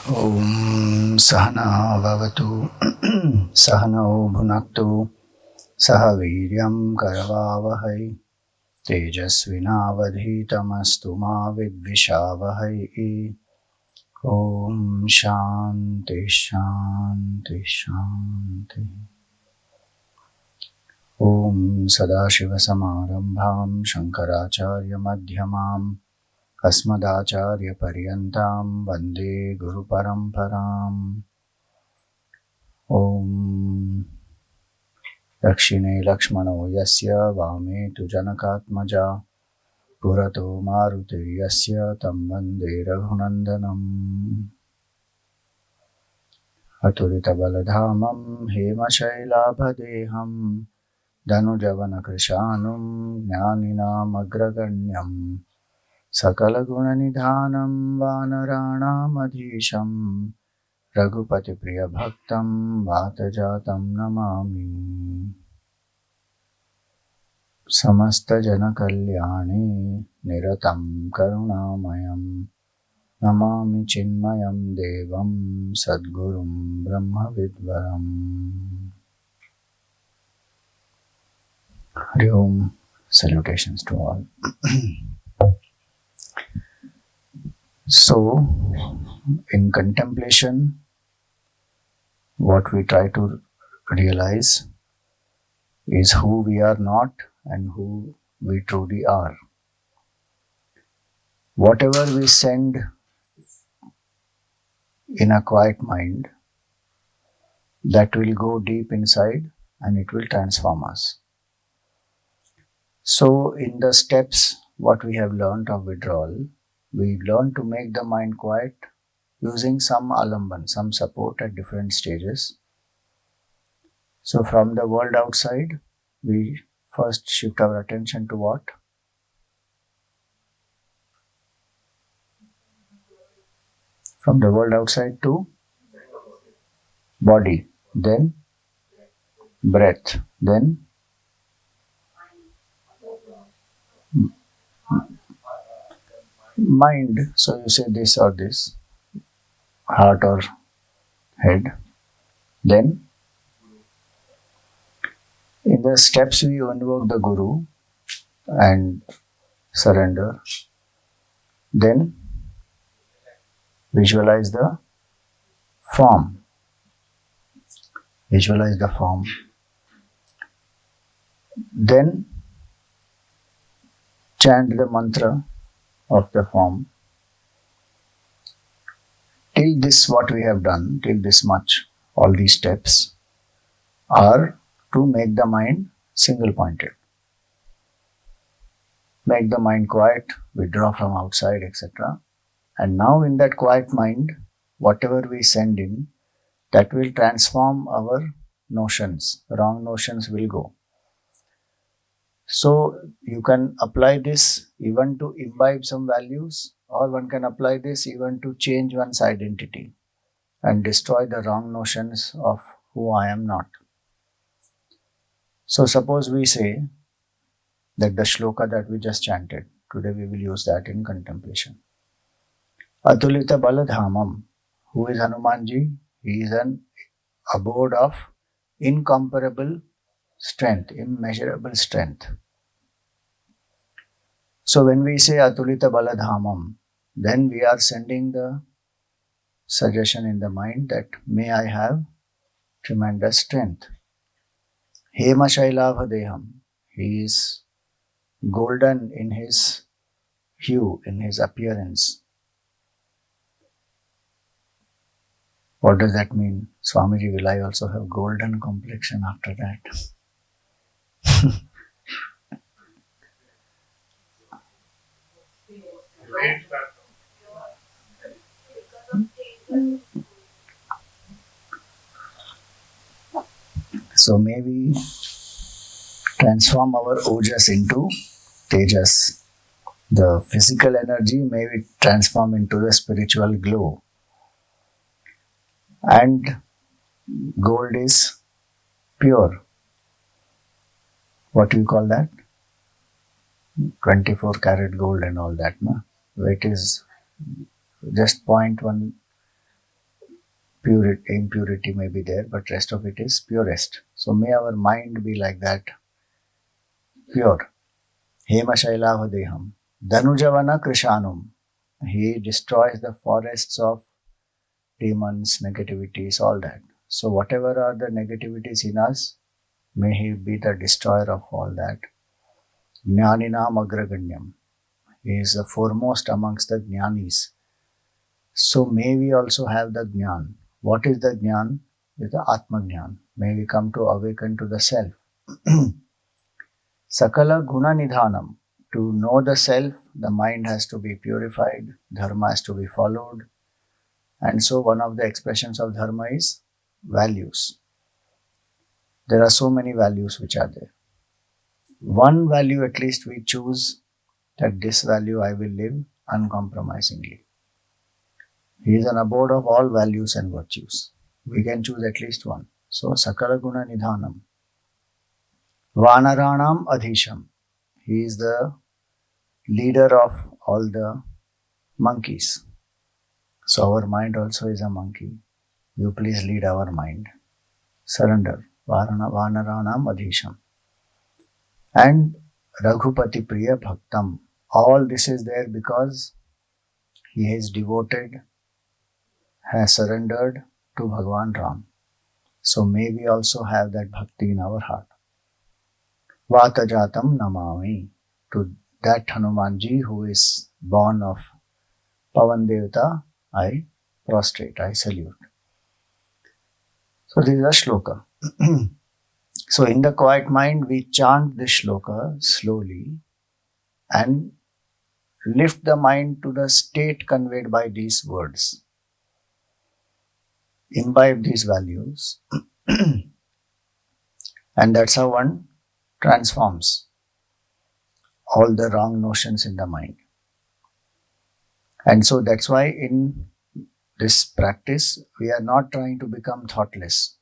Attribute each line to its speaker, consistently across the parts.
Speaker 1: Om Sahana Vavatu Sahano Bhunaktu Saha Viryam Karavavahai Tejasvinavadhitamastu ma Vidvishavahai. Om Shanti Shanti Shanti. Om Sadashiva Samarambham Shankaracharya Madhyamam Asmadacharya Paryantam Vande Guru Paramparam. Om Dakshine Lakshmano Yasya Vame Tu Janakatmaja Purato Maruti Yasya Tam Vande Raghunandanam. Aturita Baladhamam Hema Shailabhadeham Dhanujavana Krishanum Jnaninam Agraganyam Sakala Gunanidhanam Vanaranam Adhisham Raghupati Priya Bhaktam Vatajatam Namami. Samasta Jana Kalyani Niratam Karunamayam Namami Chinmayam Devam Sadgurum Brahma Vidvaram. Hari Om. Salutations to all. So, in contemplation, what we try to realize is who we are not and who we truly are. Whatever we send in a quiet mind, that will go deep inside and it will transform us. So, in the steps, what we have learned of withdrawal, we learn to make the mind quiet using some alamban, some support at different stages. So, from the world outside, we first shift our attention to what? From the world outside to body, then breath, then mind. So you say this or this, heart or head. Then in the steps we invoke the Guru and surrender. Then visualize the form. Visualize the form. Then chant the mantra of the form. Till this, what we have done, till this much, all these steps are to make the mind single pointed. Make the mind quiet, withdraw from outside, etc. And now in that quiet mind, whatever we send in, that will transform our notions. Wrong notions will go. So you can apply this even to imbibe some values, or one can apply this even to change one's identity and destroy the wrong notions of who I am not. So suppose we say that the shloka that we just chanted, today we will use that in contemplation. Atulita Baladhamam. Who is Hanumanji? He is an abode of incomparable strength, immeasurable strength. So when we say Atulita Baladhamam, then we are sending the suggestion in the mind that may I have tremendous strength. Hema Shailavadeham. He is golden in his hue, in his appearance. What does that mean? Swamiji, will I also have golden complexion after that? So may we transform our ojas into tejas. The physical energy may we transform into the spiritual glow. And gold is pure. What do you call that? 24 karat gold and all that, no? Weight is just 0.1 Purity, impurity may be there, but rest of it is purest. So may our mind be like that, pure. Hema Shailavadeham. Dhanujavana Krishanum. He destroys the forests of demons, negativities, all that. So whatever are the negativities in us, may he be the destroyer of all that. Jnaninam agraganyam. He is the foremost amongst the jnanis. So may we also have the jnan. What is the jnan? Is the Atma Jnan. May we come to awaken to the self. Sakala guna nidhanam. To know the self, the mind has to be purified, dharma has to be followed. And so one of the expressions of dharma is values. There are so many values which are there. One value at least we choose, that this value I will live uncompromisingly. He is an abode of all values and virtues. We can choose at least one. So, Sakala Guna Nidhanam. Vanaranam Adhisham. He is the leader of all the monkeys. So, our mind also is a monkey. You please lead our mind. Surrender. Vanaranam Adhisham. And Raghupati Priya Bhaktam. All this is there because he is devoted, has surrendered to Bhagwan Ram. So may we also have that bhakti in our heart. Vatajatam namami. To that Hanumanji who is born of Pavan Devata, I prostrate, I salute. So this is a shloka. So in the quiet mind, we chant this shloka slowly and lift the mind to the state conveyed by these words. Imbibe these values. And that's how one transforms all the wrong notions in the mind. And so that's why in this practice, we are not trying to become thoughtless.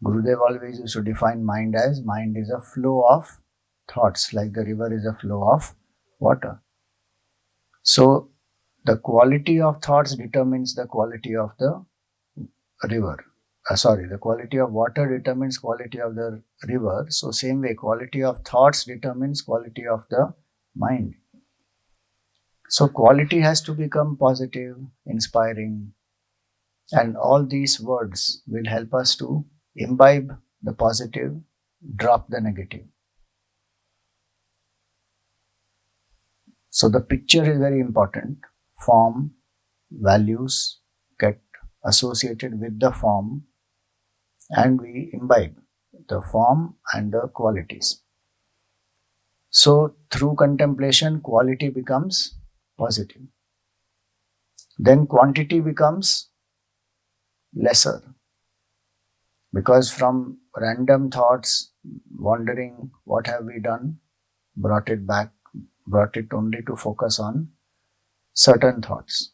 Speaker 1: Gurudev always used to define mind as mind is a flow of thoughts, like the river is a flow of water. So the quality of thoughts determines the quality of the river. The quality of water determines quality of the river. So same way, quality of thoughts determines quality of the mind. So quality has to become positive, inspiring, and all these words will help us to imbibe the positive, drop the negative. So the picture is very important. Form, values get associated with the form, and we imbibe the form and the qualities. So through contemplation, quality becomes positive. Then quantity becomes lesser. Because from random thoughts, wondering what have we done, brought it only to focus on certain thoughts.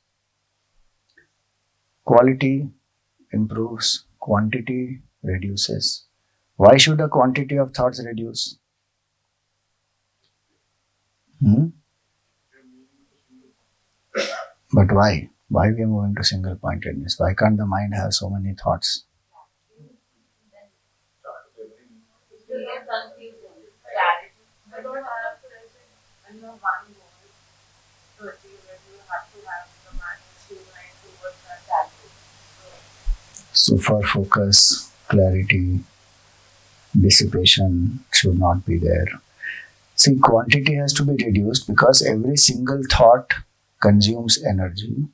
Speaker 1: Quality improves, quantity reduces. Why should the quantity of thoughts reduce? But why? Why we are moving to single pointedness? Why can't the mind have so many thoughts? So for focus, clarity, dissipation should not be there. See, quantity has to be reduced because every single thought consumes energy.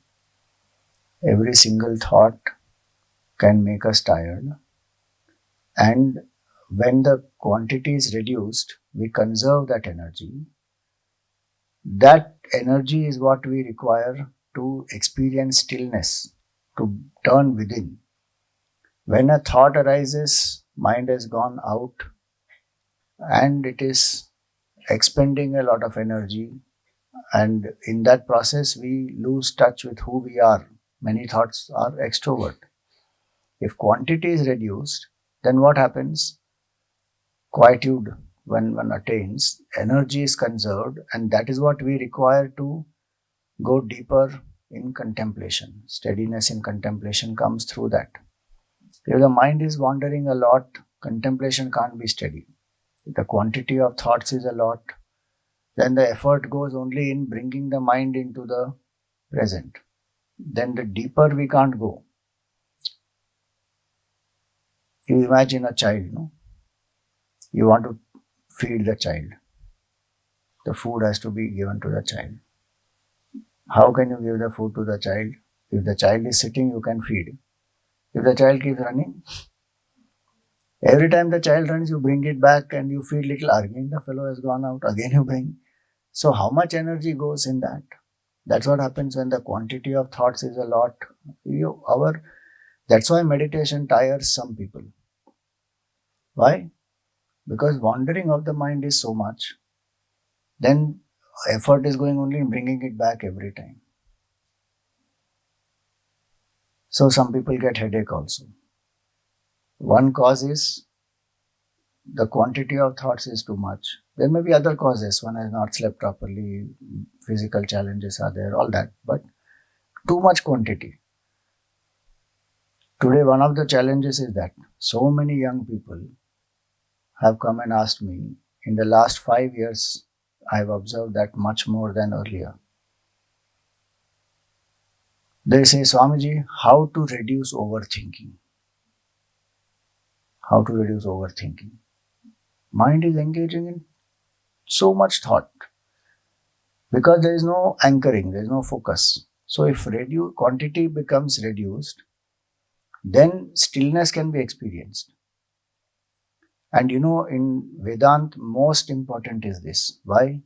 Speaker 1: Every single thought can make us tired. And when the quantity is reduced, we conserve that energy. That energy is what we require to experience stillness, to turn within. When a thought arises, mind has gone out and it is expending a lot of energy, and in that process we lose touch with who we are. Many thoughts are extrovert. If quantity is reduced, then what happens? Quietude, when one attains, energy is conserved, and that is what we require to go deeper in contemplation. Steadiness in contemplation comes through that. If the mind is wandering a lot, contemplation can't be steady. If the quantity of thoughts is a lot, then the effort goes only in bringing the mind into the present. Then the deeper we can't go. You imagine a child, no? You want to feed the child. The food has to be given to the child. How can you give the food to the child? If the child is sitting, you can feed. If the child keeps running, every time the child runs, you bring it back and you feed little. Again, the fellow has gone out. Again, you bring. So, how much energy goes in that? That's what happens when the quantity of thoughts is a lot. That's why meditation tires some people. Why? Because wandering of the mind is so much. Then effort is going only in bringing it back every time. So some people get headache also. One cause is the quantity of thoughts is too much. There may be other causes. One has not slept properly, physical challenges are there, all that. But too much quantity. Today, one of the challenges is that so many young people have come and asked me, in the last 5 years, I've observed that much more than earlier. They say, Swamiji, how to reduce overthinking? How to reduce overthinking? Mind is engaging in so much thought because there is no anchoring, there is no focus. So if quantity becomes reduced, then stillness can be experienced. And in Vedant, most important is this. Why?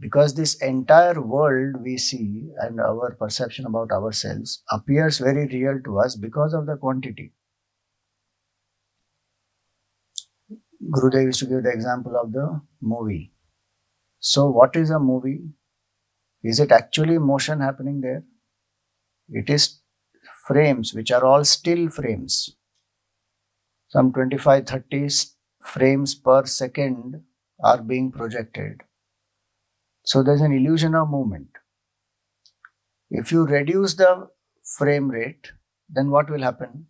Speaker 1: Because this entire world we see and our perception about ourselves appears very real to us because of the quantity. Gurudev used to give the example of the movie. So what is a movie? Is it actually motion happening there? It is frames which are all still frames. Some 25, 30 frames per second are being projected. So there's an illusion of movement. If you reduce the frame rate, then what will happen?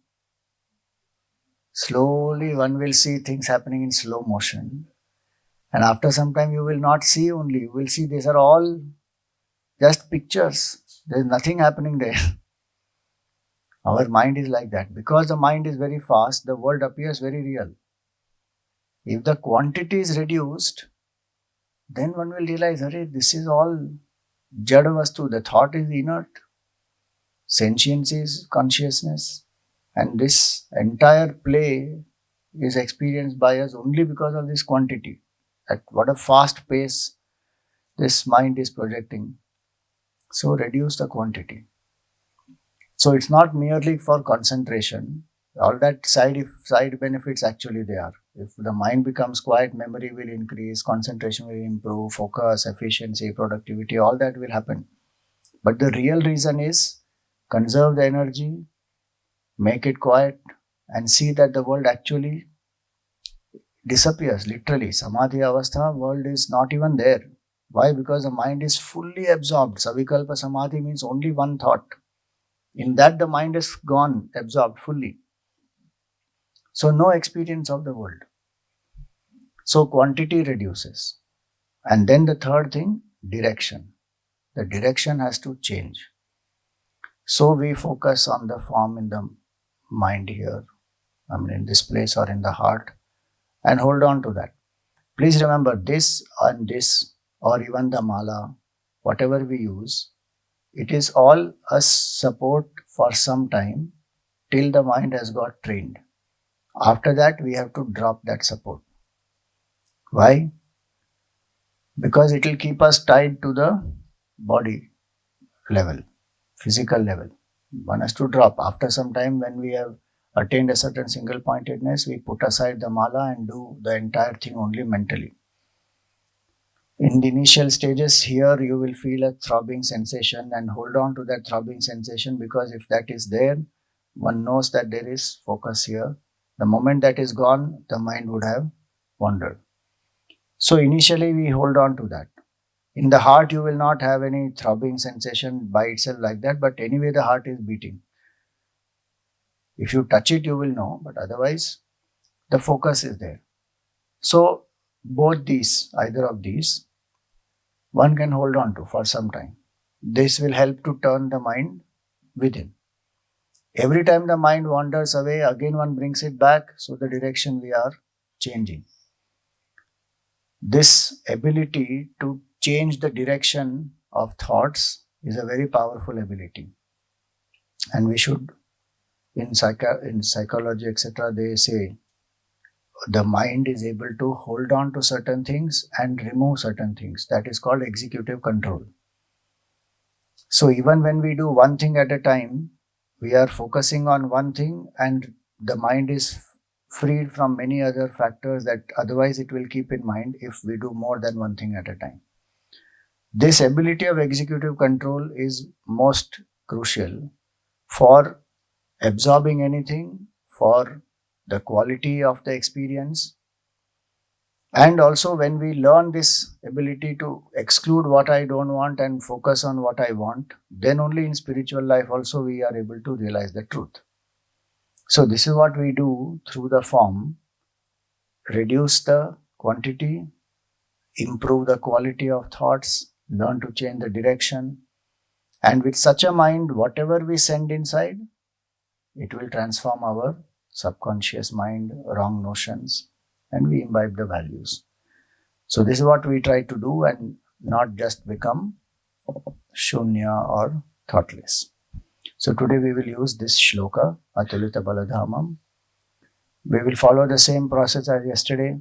Speaker 1: Slowly one will see things happening in slow motion. And after some time you will not see only, you will see these are all just pictures. There is nothing happening there. Our mind is like that. Because the mind is very fast, the world appears very real. If the quantity is reduced, then one will realize, this is all jada vastu. The thought is inert. Sentience is consciousness. And this entire play is experienced by us only because of this quantity. At what a fast pace this mind is projecting. So reduce the quantity. So it's not merely for concentration. All that side benefits actually they are. If the mind becomes quiet, memory will increase, concentration will improve, focus, efficiency, productivity, all that will happen. But the real reason is conserve the energy, make it quiet, and see that the world actually disappears. Literally, samadhi avastha, world is not even there. Why? Because the mind is fully absorbed. Savikalpa samadhi means only one thought. In that, the mind is gone, absorbed fully. So, no experience of the world. So, quantity reduces. And then the third thing, direction. The direction has to change. So, we focus on the form in the mind here, in this place or in the heart, and hold on to that. Please remember this and this, or even the mala, whatever we use, it is all a support for some time till the mind has got trained. After that, we have to drop that support. Why? Because it will keep us tied to the body level, physical level. One has to drop. After some time, when we have attained a certain single pointedness, we put aside the mala and do the entire thing only mentally. In the initial stages, here you will feel a throbbing sensation and hold on to that throbbing sensation, because if that is there, one knows that there is focus here. The moment that is gone, the mind would have wandered. So initially we hold on to that. In the heart, you will not have any throbbing sensation by itself like that, but anyway, the heart is beating. If you touch it, you will know, but otherwise, the focus is there. So, both these, either of these, one can hold on to for some time. This will help to turn the mind within. Every time the mind wanders away, again one brings it back, so the direction we are changing. This ability to change the direction of thoughts is a very powerful ability. And we should, in psychology, etc., they say the mind is able to hold on to certain things and remove certain things. That is called executive control. So even when we do one thing at a time, we are focusing on one thing and the mind is freed from many other factors that otherwise it will keep in mind if we do more than one thing at a time. This ability of executive control is most crucial for absorbing anything, for the quality of the experience. And also, when we learn this ability to exclude what I don't want and focus on what I want, then only in spiritual life also we are able to realize the truth. So this is what we do through the form: reduce the quantity, improve the quality of thoughts, learn to change the direction. And with such a mind, whatever we send inside, it will transform our subconscious mind, wrong notions, and we imbibe the values. So this is what we try to do, and not just become shunya or thoughtless. So today we will use this shloka, Atulita Baladhamam. We will follow the same process as yesterday.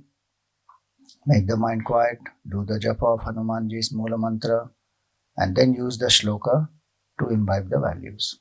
Speaker 1: Make the mind quiet, do the japa of Hanumanji's Mula Mantra, and then use the shloka to imbibe the values.